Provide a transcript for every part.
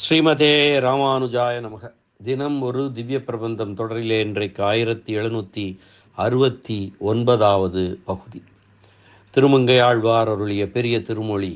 ஸ்ரீமதே ராமானுஜாய நமக. தினம் ஒரு திவ்ய பிரபந்தம் தொடரிலே இன்றைக்கு 1769வது பகுதி. திருமங்கையாழ்வார் அருளிய பெரிய திருமொழி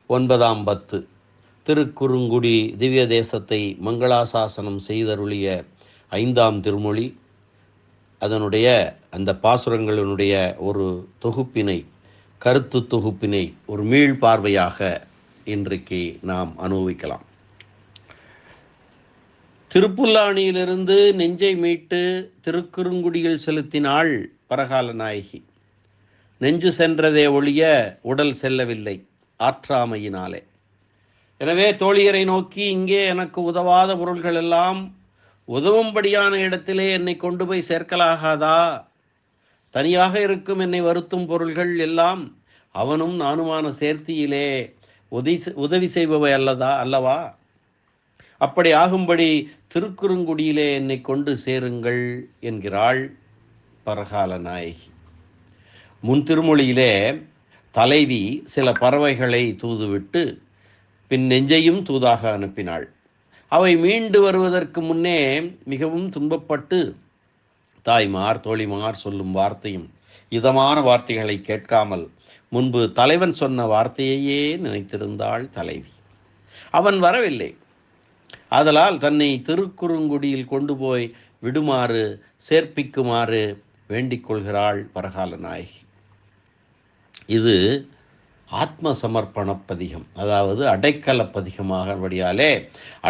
9ஆம் பத்து. திருக்குறுங்குடி திவ்ய தேசத்தை மங்களாசாசனம் செய்தருளிய 5ஆம் திருமொழி. அதனுடைய அந்த பாசுரங்களினுடைய ஒரு தொகுப்பினை, கருத்து தொகுப்பினை ஒரு மீள்பார்வையாக இன்றைக்கு நாம் அனுபவிக்கலாம். திருப்புல்லானியிலிருந்து நெஞ்சை மீட்டு திருக்குறுங்குடியில் செலுத்தினாள் பரகால நாயகி. நெஞ்சு சென்றதே ஒழிய உடல் செல்லவில்லை ஆற்றாமையினாலே. எனவே தோழியரை நோக்கி, இங்கே எனக்கு உதவாத பொருள்கள் எல்லாம் உதவும்படியான இடத்திலே என்னை கொண்டு போய் சேர்க்கலாகாதா? தனியாக இருக்கும் என்னை வருத்தும் பொருள்கள் எல்லாம் அவனும் நானுமான சேர்த்தியிலே உதவி செய்பவை அல்லவா? அப்படி ஆகும்படி திருக்குறுங்குடியிலே என்னை கொண்டு சேருங்கள் என்கிறாள் பரகால நாயகி. முன் திருமொழியிலே தலைவி சில பறவைகளை தூதுவிட்டு பின் நெஞ்சையும் தூதாக அனுப்பினாள். அவை மீண்டு வருவதற்கு முன்னே மிகவும் துன்பப்பட்டு தாய்மார் தோழிமார் சொல்லும் வார்த்தையும் இதமான வார்த்தைகளை கேட்காமல் முன்பு தலைவன் சொன்ன வார்த்தையையே நினைத்திருந்தாள் தலைவி. அவன் வரவில்லை. ஆதலால் தன்னை திருக்குறுங்குடியில் கொண்டு போய் விடுமாறு சேர்ப்பிக்குமாறு வேண்டிக் கொள்கிறாள் பரகால நாயகி. இது ஆத்ம சமர்ப்பண பதிகம், அதாவது அடைக்கல பதிகமாகபடியாலே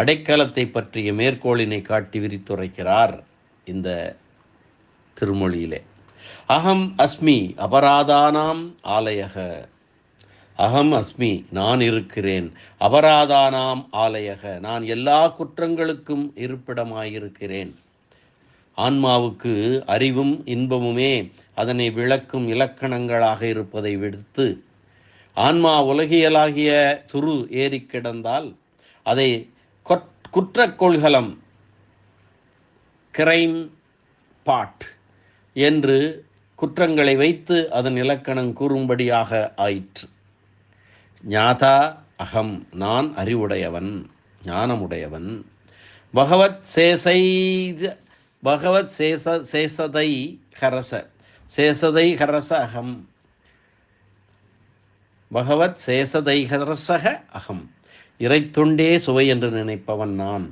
அடைக்கலத்தை பற்றிய மேற்கோளினை காட்டி விரித்துரைக்கிறார் இந்த திருமொழியிலே. அகம் அஸ்மி அபராதானாம் ஆலயக. அகம் அஸ்மி, நான் இருக்கிறேன். அபராதானாம் ஆலயக, நான் எல்லா குற்றங்களுக்கும் இருப்பிடமாயிருக்கிறேன். ஆன்மாவுக்கு அறிவும் இன்பமுமே அதனை விளக்கும் இலக்கணங்களாக இருப்பதை விடுத்து ஆன்மா உலகியலாகிய துரு ஏறி கிடந்தால் அதை குற்றக்கொள்கலம், கிரைம் பாட் என்று குற்றங்களை வைத்து அதன் இலக்கணம் கூறும்படியாக ஆயிற்று. ஞாதா அகம், நான் அறிவுடையவன், ஞானமுடையவன். பகவத் சேசதை ஹரச, சேசதை ஹரச அகம். பகவத் சேசதை ஹரசக அகம், இறைத்தொண்டே சுவை என்று நினைப்பவன் நான்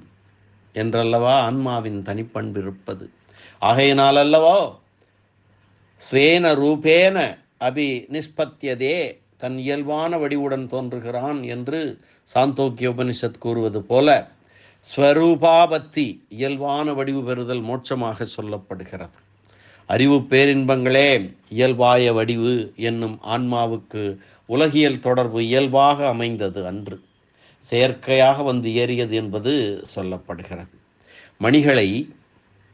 என்றல்லவா ஆன்மாவின் தனிப்பண்பு இருப்பது. ஆகையினால் அல்லவோ ஸ்வேன ரூபேன அபி நிஷ்பத்தியதே, தன் இயல்பான வடிவுடன் தோன்றுகிறான் என்று சாந்தோக்கிய உபனிஷத் கூறுவது போல ஸ்வரூபாபத்தி, இயல்பான வடிவு பெறுதல் மோட்சமாக சொல்லப்படுகிறது. அறிவு பேரின்பங்களே இயல்பாய வடிவு என்னும் ஆன்மாவுக்கு உலகியல் தொடர்பு இயல்பாக அமைந்தது அன்று, செயற்கையாக வந்து ஏறியது என்பது சொல்லப்படுகிறது. மணிகளை,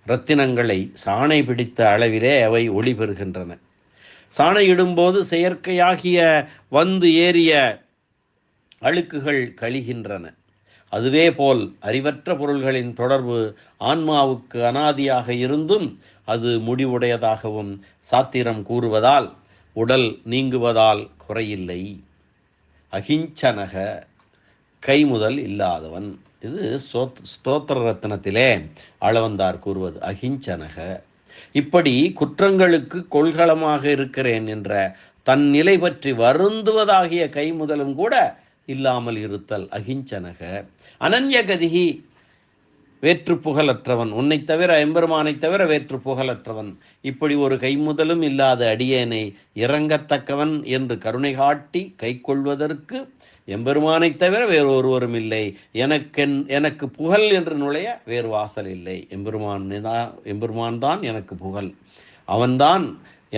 இரத்தினங்களை சாணை பிடித்த அளவிலே அவை ஒளி பெறுகின்றன. சாணையிடும்போது செயற்கையாகிய வந்து ஏறிய அழுக்குகள் கழிகின்றன. அதுவே போல் அறிவற்ற பொருள்களின் தொடர்பு ஆன்மாவுக்கு அனாதியாக இருந்தும் அது முடிவுடையதாகவும் சாத்திரம் கூறுவதால் உடல் நீங்குவதால் குறையில்லை. அகிஞ்சனக, கைமுதல் இல்லாதவன். இது ஸ்தோத்திர ரத்னத்திலே ஆளவந்தார் கூறுவது அகிஞ்சனக. இப்படி குற்றங்களுக்கு கொள்கலமாக இருக்கிறேன் என்ற தன் நிலை பற்றி வருந்துவதாகிய கைமுதலும் கூட இல்லாமல் இருத்தல் அகிஞ்சனக. அனன்யகதிகி, வேற்று புகழற்றவன், உன்னை தவிர எம்பெருமானை தவிர வேற்று புகழற்றவன். இப்படி ஒரு கைமுதலும் இல்லாத அடியேனை இறங்கத்தக்கவன் என்று கருணை காட்டி கை கொள்வதற்கு எம்பெருமானை தவிர வேறு ஒருவரும் இல்லை. எனக்கு புகழ் என்று நுழைய வேறு வாசல் இல்லை. எம்பெருமான் தான் எனக்கு புகழ். அவன்தான்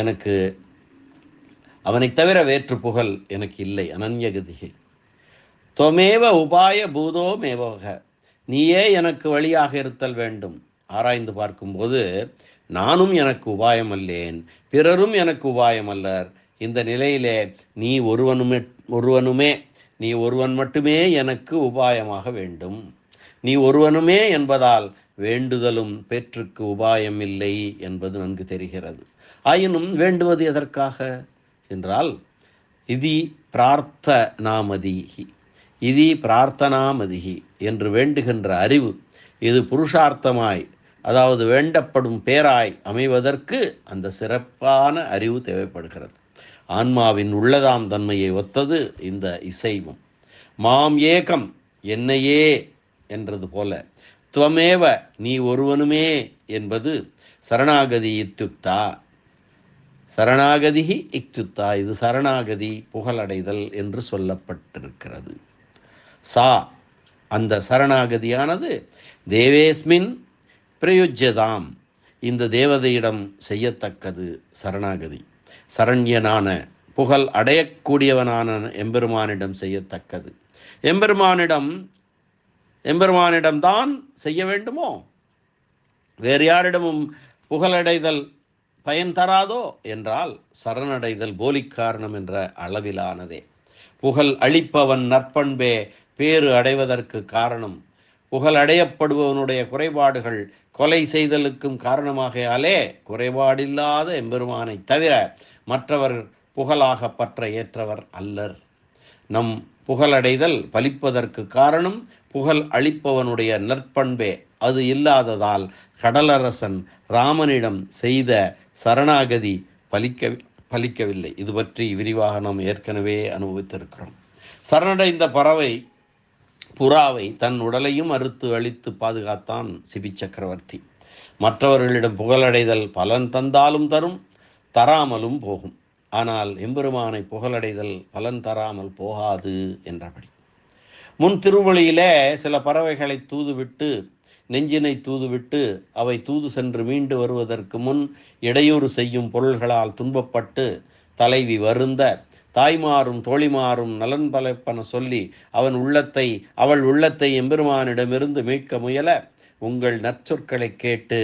எனக்கு, அவனை தவிர வேற்று புகழ் எனக்கு இல்லை. அனன்யகதிகை. தொமேவ உபாய பூதோ மேவக, நீயே எனக்கு வழியாக இருத்தல் வேண்டும். ஆராய்ந்து பார்க்கும்போது நானும் எனக்கு உபாயம் அல்லேன், பிறரும் எனக்கு உபாயம் அல்லர். இந்த நிலையிலே நீ ஒருவனுமே நீ ஒருவன் மட்டுமே எனக்கு உபாயமாக வேண்டும். நீ ஒருவனுமே என்பதால் வேண்டுதலும் பெற்றுக்கு உபாயம் இல்லை என்பது நன்கு தெரிகிறது. ஆயினும் வேண்டுவது எதற்காக என்றால், இதி பிரார்த்த நாமதி, இதி பிரார்த்தனாமதிகி என்று வேண்டுகின்ற அறிவு இது புருஷார்த்தமாய், அதாவது வேண்டப்படும் பேராய் அமைவதற்கு அந்த சிறப்பான அறிவு தேவைப்படுகிறது. ஆன்மாவின் உள்ளதாம் தன்மையை ஒத்தது இந்த இசைவும். மாம் ஏகம், என்னையே என்றது போல, துவமேவ நீ ஒருவனுமே என்பது சரணாகதி இத்துக்தா. சரணாகதி இக்துத்தா, இது சரணாகதி புகழடைதல் என்று சொல்லப்பட்டிருக்கிறது. சா, அந்த சரணாகதியானது தேவேஸ்மின் பிரயுஜ்யதாம், இந்த தேவதையிடம் செய்யத்தக்கது சரணாகதி. சரண்யனான புகழ் அடையக்கூடியவனான எம்பெருமானிடம் செய்யத்தக்கது. எம்பெருமானிடம்தான் செய்ய வேண்டுமோ? வேறு யாரிடமும் புகழடைதல் பயன் தராதோ என்றால் சரணடைதல் போலிக்காரணம் என்ற அளவிலானதே. புகழ் அளிப்பவன் நற்பண்பே பேறு அடைவதற்கு காரணம். புகழ் அடையப்படுபவனுடைய குறைபாடுகள் கொலை செய்தலுக்கும் காரணமாகையாலே குறைபாடில்லாத எம்பெருமானை தவிர மற்றவர் புகழாக பற்ற ஏற்றவர் அல்லர். நம் புகழடைதல் பலிப்பதற்கு காரணம் புகழ் அளிப்பவனுடைய நற்பண்பே. அது இல்லாததால் கடலரசன் ராமனிடம் செய்த சரணாகதி பலிக்கவில்லை. இது பற்றி விரிவாக நாம் ஏற்கனவே அனுபவித்திருக்கிறோம். சரணடைந்த புறாவை தன் உடலையும் அறுத்து அழித்து பாதுகாத்தான் சிபி சக்கரவர்த்தி. மற்றவர்களிடம் புகழடைதல் பலன் தந்தாலும் தரும், தராமலும் போகும். ஆனால் எம்பெருமானை புகழடைதல் பலன் தராமல் போகாது என்றபடி. முன் திருவழியிலே சில பறவைகளை தூதுவிட்டு, நெஞ்சினை தூதுவிட்டு, அவை தூது சென்று மீண்டு வருவதற்கு முன் இடையூறு செய்யும் பொருள்களால் துன்பப்பட்டு தலைவி வருந்த, தாய்மாரும் தோழிமாரும் நலன் பலப்பன சொல்லி அவள் உள்ளத்தை எம்பெருமானிடமிருந்து மீட்க முயல, உங்கள் நற்சொற்களை கேட்டு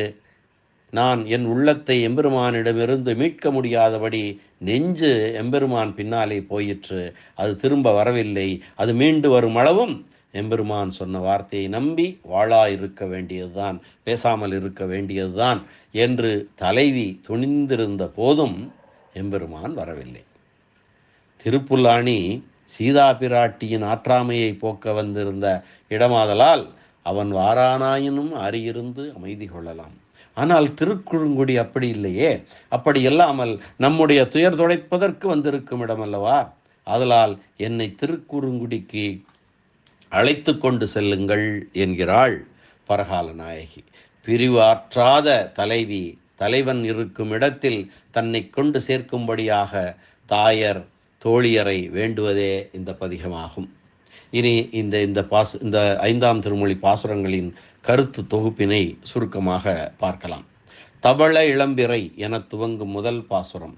நான் என் உள்ளத்தை எம்பெருமானிடமிருந்து மீட்க முடியாதபடி நெஞ்சு எம்பெருமான் பின்னாலே போயிற்று. அது திரும்ப வரவில்லை. அது மீண்டு வரும் அளவும் எம்பெருமான் சொன்ன வார்த்தையை நம்பி வாழாயிருக்க வேண்டியதுதான், பேசாமல் இருக்க வேண்டியதுதான் என்று தலைவி துணிந்திருந்த போதும் எம்பெருமான் வரவில்லை. திருப்புல்லாணி சீதா பிராட்டியின் ஆற்றாமையை போக்க வந்திருந்த இடமாதலால் அவன் வாரானாயினும் அறியிருந்து அமைதி கொள்ளலாம். ஆனால் திருக்குறுங்குடி அப்படி இல்லையே. அப்படி இல்லாமல் நம்முடைய துயர் துடைப்பதற்கு வந்திருக்கும் இடமல்லவா. ஆதலால் என்னை திருக்குறுங்குடிக்கு அழைத்து கொண்டு செல்லுங்கள் என்கிறாள் பரகால நாயகி. பிரிவு ஆற்றாத தலைவன் இருக்கும் இடத்தில் தன்னை கொண்டு சேர்க்கும்படியாக தாயர் தோழியரை வேண்டுவதே இந்த பதிகமாகும். இனி இந்த 5ஆம் திருமொழி பாசுரங்களின் கருத்து தொகுப்பினை சுருக்கமாக பார்க்கலாம். தவள இளம்பிறை என துவங்கும் முதல் பாசுரம்.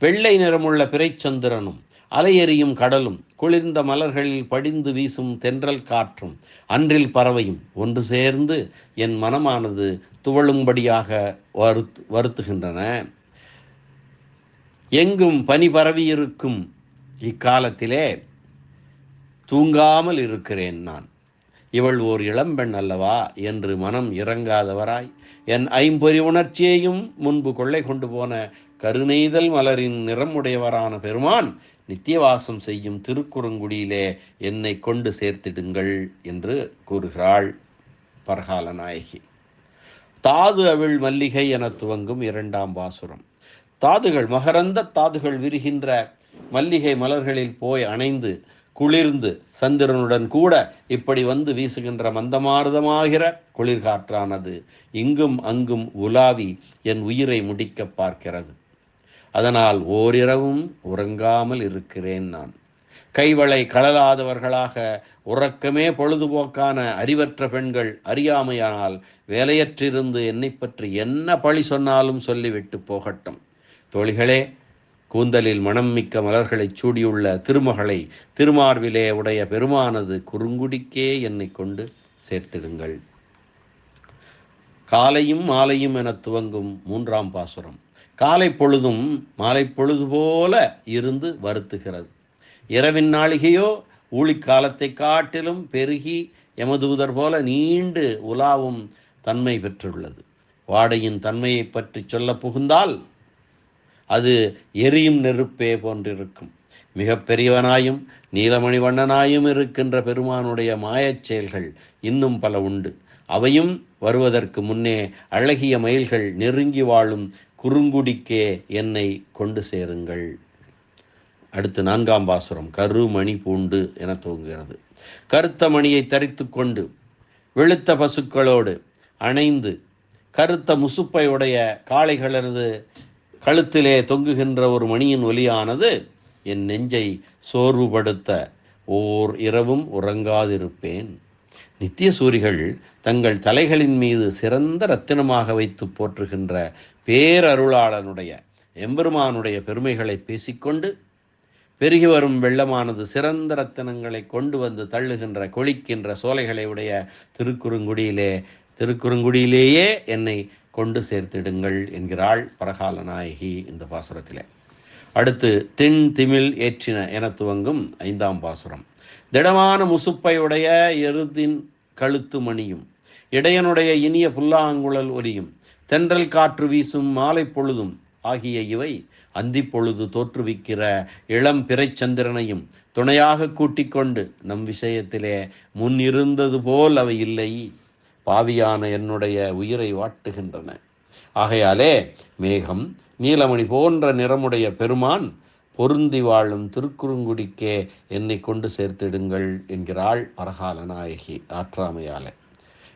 வெள்ளை நிறமுள்ள பிறைச்சந்திரனும் அலையெறியும் கடலும் குளிர்ந்த மலர்களில் படிந்து வீசும் தென்றல் காற்றும் அன்றில் பறவையும் ஒன்று சேர்ந்து என் மனமானது துவளும்படியாக வருத்துகின்றன. எங்கும் பனி பரவியிருக்கும் இக்காலத்திலே தூங்காமல் இருக்கிறேன் நான். இவள் ஓர் இளம்பெண் அல்லவா என்று மனம் இறங்காதவராய் என் ஐம்பொறி உணர்ச்சியையும் முன்பு கொள்ளை கொண்டு போன கருநெய்தல் மலரின் நிறமுடையவரான பெருமான் நித்தியவாசம் செய்யும் திருக்குறுங்குடியிலே என்னை கொண்டு சேர்த்திடுங்கள் என்று கூறுகிறாள் பரகால நாயகி. தாது அவிழ் மல்லிகை என துவங்கும் 2ஆம் பாசுரம். தாதுகள், மகரந்த தாதுகள் விரிகின்ற மல்லிகை மலர்களில் போய் அணைந்து குளிர்ந்து சந்திரனுடன் கூட இப்படி வந்து வீசுகின்ற மந்தமாருதமாகிற குளிர்காற்றானது இங்கும் அங்கும் உலாவி என் உயிரை முடிக்க பார்க்கிறது. அதனால் ஓரிரவும் உறங்காமல் இருக்கிறேன் நான். கைவளை கழலாதவர்களாக உறக்கமே பொழுதுபோக்கான அறிவற்ற பெண்கள் அறியாமையானால் வேலையற்றிருந்து என்னை பற்றி என்ன பழி சொன்னாலும் சொல்லிவிட்டு போகட்டும். தோழிகளே, கூந்தலில் மனம் மிக்க மலர்களை சூடியுள்ள திருமகளை திருமார்பிலே உடைய பெருமானது குறுங்குடிக்கே என்னை கொண்டு சேர்த்திடுங்கள். காலையும் மாலையும் என துவங்கும் 3ஆம் பாசுரம். காலை பொழுதும் மாலை பொழுது போல இருந்து வருத்துகிறது. இரவின் நாளிகையோ ஊழிக்காலத்தை காட்டிலும் பெருகி எமதூதர் போல நீண்டு உலாவும் தன்மை பெற்றுள்ளது. வாடையின் தன்மையை பற்றி சொல்ல புகுந்தால் அது எரியும் நெருப்பே போன்றிருக்கும். மிக பெரியவனாயும் நீலமணி வண்ணனாயும் இருக்கின்ற பெருமானுடைய மாயச் செயல்கள் இன்னும் பல உண்டு. அவையும் வருவதற்கு முன்னே அழகிய மயில்கள் நெருங்கி வாழும் குறுங்குடிக்கே என்னை கொண்டு சேருங்கள். அடுத்து 4ஆம் பாசுரம் கருமணி பூண்டு என துவங்குகிறது. கருத்த மணியை தரித்து கொண்டு வெளுத்த பசுக்களோடு அணைந்து கருத்த முசுப்பையுடைய காளைகளது கழுத்திலே தொங்குகின்ற ஒரு மணியின் ஒலியானது என் நெஞ்சை சோர்வுபடுத்த ஓர் இரவும் உறங்காதிருப்பேன். நித்திய சூரிகள் தங்கள் தலைகளின் மீது சிறந்த இரத்தினமாக வைத்து போற்றுகின்ற பேரருளாளனுடைய எம்பெருமானுடைய பெருமைகளை பேசிக்கொண்டு பெருகி வரும் வெள்ளமானது சிறந்த ரத்தினங்களை கொண்டு வந்து தள்ளுகின்ற கொளிக்கின்ற சோலைகளை உடைய திருக்குறுங்குடியிலேயே என்னை கொண்டு சேர்த்திடுங்கள் என்கிறாள் பரகால நாயகி இந்த பாசுரத்திலே. அடுத்து திண் திமிழ் ஏற்றின என துவங்கும் 5ஆம் பாசுரம். திடமான முசுப்பையுடைய எருதின் கழுத்து மணியும் இடையனுடைய இனிய புல்லாங்குழல் ஒலியும் தென்றல் காற்று வீசும் மாலை பொழுதும் ஆகிய இவை அந்தி பொழுது தோற்றுவிக்கிற இளம் பிறைச்சந்திரனையும் துணையாக கூட்டிக் கொண்டு நம் விஷயத்திலே முன்னிருந்தது போல் அவை இல்லை, பாவியான என்னுடைய உயிரை வாட்டுகின்றன. ஆகையாலே மேகம் நீலமணி போன்ற நிறமுடைய பெருமான் பொருந்தி வாழும் திருக்குறுங்குடிக்கே என்னை கொண்டு சேர்த்திடுங்கள் என்கிறாள் பரகால நாயகி ஆற்றாமையாலே.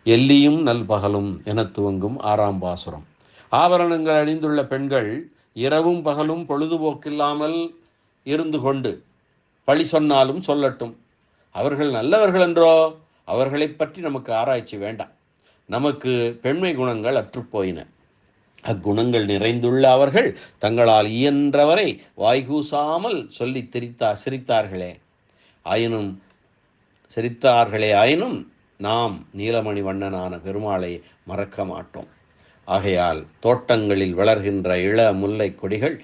எல்லியும் நல்பகலும் என துவங்கும் 6ஆம் பாசுரம். ஆபரணங்கள் அணிந்துள்ள பெண்கள் இரவும் பகலும் பொழுதுபோக்கில்லாமல் இருந்து கொண்டு பழி சொன்னாலும் சொல்லட்டும், அவர்கள் நல்லவர்கள் என்றோ, அவர்களை பற்றி நமக்கு ஆராய்ச்சி வேண்டாம். நமக்கு பெண்மை குணங்கள் அற்றுப்போயின. அக்குணங்கள் நிறைந்துள்ள அவர்கள் தங்களால் இயன்றவரை வாய்கூசாமல் சொல்லி சிரித்தார்களே ஆயினும் நாம் நீலமணி வண்ணனான பெருமாளை மறக்க மாட்டோம். ஆகையால் தோட்டங்களில் வளர்கின்ற இள முல்லை கொடிகள்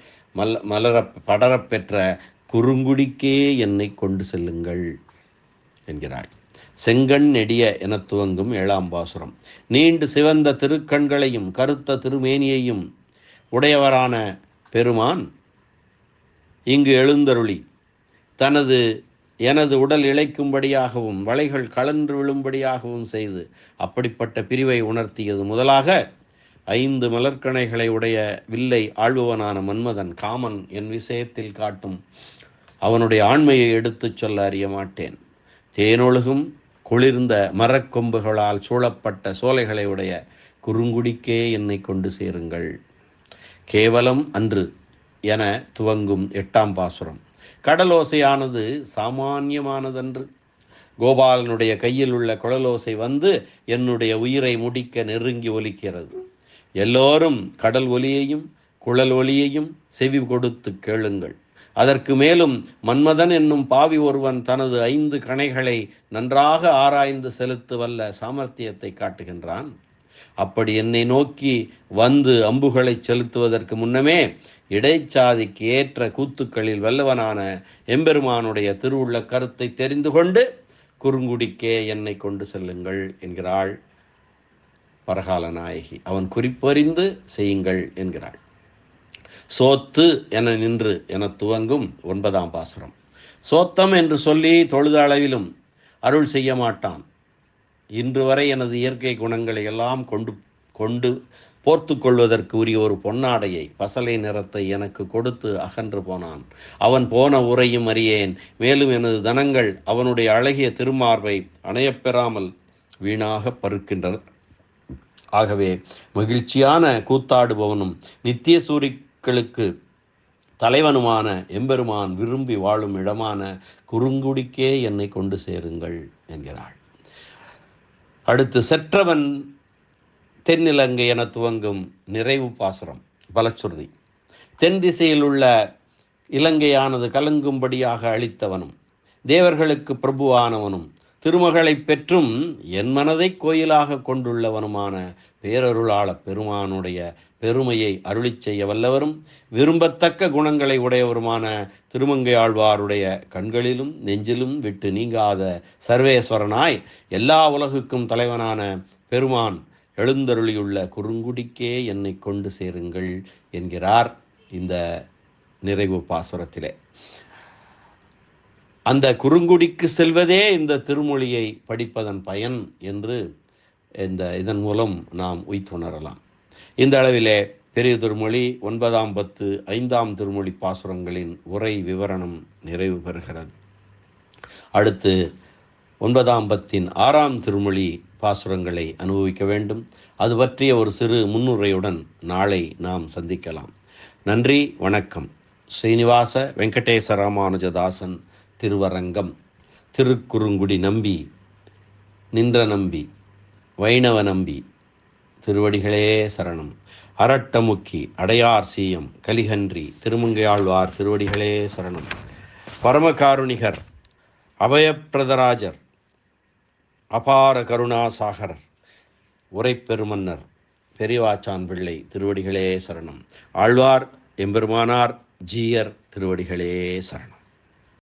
படரப்பெற்ற குறுங்குடிக்கே என்னை கொண்டு செல்லுங்கள் என்கிறாள். செங்கண் நெடிய என துவங்கும் 7ஆம் பாசுரம். நீண்டு சிவந்த திருக்கண்களையும் கருத்த திருமேனியையும் உடையவரான பெருமான் இங்கு எழுந்தருளி எனது உடல் இழைக்கும்படியாகவும் வளைகள் கலன்று விழும்படியாகவும் செய்து அப்படிப்பட்ட பிரிவை உணர்த்தியது முதலாக 5 மலர்கணைகளை உடைய வில்லை ஆள்பவனான மன்மதன் காமன் என் விஷயத்தில் காட்டும் அவனுடைய ஆண்மையை எடுத்துச் சொல்ல அறிய மாட்டேன். தேனொழுகும் குளிர்ந்த மரக்கொம்புகளால் சூழப்பட்ட சோலைகளை உடைய குறுங்குடிக்கே என்னை கொண்டு சேருங்கள். கேவலம் அன்று என துவங்கும் 8ஆம் பாசுரம். கடலோசையானது சாமானியமானதன்று. கோபாலனுடைய கையில் உள்ள குழலோசை வந்து என்னுடைய உயிரை முடிக்க நெருங்கி ஒலிக்கிறது. எல்லோரும் கடல் ஒலியையும் குழல் ஒலியையும் செவி கொடுத்து கேளுங்கள். அதற்கு மேலும் மன்மதன் என்னும் பாவி ஒருவன் தனது 5 கணைகளை நன்றாக ஆராய்ந்து செலுத்துவல்ல சாமர்த்தியத்தை காட்டுகின்றான். அப்படி என்னை நோக்கி வந்து அம்புகளை செலுத்துவதற்கு முன்னமே இடைச்சாதிக்கு ஏற்ற கூத்துக்களில் வல்லவனான எம்பெருமானுடைய திருவுள்ள கருத்தை தெரிந்து கொண்டு குறுங்குடிக்கே என்னை கொண்டு செல்லுங்கள் என்கிறாள் பரகால நாயகி. அவன் குறிப்பறிந்து செய்யுங்கள் என்கிறாள். சோத்து என நின்று என துவங்கும் 9ஆம் பாசுரம். சோத்தம் என்று சொல்லி தொழுத அளவிலும் அருள் செய்ய மாட்டான். இன்று வரை எனது இயற்கை குணங்களை எல்லாம் கொண்டு போர்த்து கொள்வதற்கு உரிய ஒரு பொன்னாடையை பசலை நிறத்தை எனக்கு கொடுத்து அகன்று போனான். அவன் போன உரையும் அறியேன். மேலும் எனது தனங்கள் அவனுடைய அழகிய திருமார்பை அணையப்பெறாமல் வீணாக பருக்கின்றன. ஆகவே மகிழ்ச்சியான கூத்தாடுபவனும் நித்திய சூரிகளுக்கு தலைவனுமான எம்பெருமான் விரும்பி வாழும் இடமான குறுங்குடிக்கே என்னை கொண்டு சேருங்கள் என்கிறாள். அடுத்து செற்றவன் தென்னிலங்கை என துவங்கும் நிறைவு பாசுரம் பலச்சுருதி. தென் திசையில் உள்ள இலங்கையானது கலங்கும்படியாக அளித்தவனும் தேவர்களுக்கு பிரபுவானவனும் திருமகளை பெற்றும் என் மனதை கோயிலாக கொண்டுள்ளவனுமான பேரருளாள பெருமானுடைய பெருமையை அருளி செய்ய வல்லவரும் விரும்பத்தக்க குணங்களை உடையவருமான திருமங்கையாழ்வாருடைய கண்களிலும் நெஞ்சிலும் விட்டு நீங்காத சர்வேஸ்வரனாய் எல்லா உலகுக்கும் தலைவனான பெருமான் எழுந்தருளியுள்ள குறுங்குடிக்கே என்னை கொண்டு சேருங்கள் என்கிறார் இந்த நிறைவு பாசுரத்திலே. அந்த குறுங்குடிக்கு செல்வதே இந்த திருமொழியை படிப்பதன் பயன் என்று இதன் மூலம் நாம் உய்த்துணரலாம். இந்த அளவிலே பெரிய திருமொழி 9ஆம் 10 5ஆம் திருமொழி பாசுரங்களின் உரை விவரணம் நிறைவு பெறுகிறது. அடுத்து 9ஆம் 10 6ஆம் திருமொழி பாசுரங்களை அனுபவிக்க வேண்டும். அது பற்றிய ஒரு சிறு முன்னுரையுடன் நாளை நாம் சந்திக்கலாம். நன்றி, வணக்கம். ஸ்ரீனிவாச வெங்கடேச ராமானுஜதாசன் திருவரங்கம். திருக்குறுங்குடி நம்பி நின்ற நம்பி வைணவ நம்பி திருவடிகளே சரணம். அரட்டமுக்கி அடையார் சீயம் கலிகன்றி திருமங்கையாழ்வார் திருவடிகளே சரணம். பரமகாருணிகர் அபயப்பிரதராஜர் அபார கருணாசாகரர் உரைப்பெருமன்னர் பெரியவாச்சான் பிள்ளை திருவடிகளே சரணம். ஆழ்வார் எம்பெருமானார் ஜீயர் திருவடிகளே சரணம்.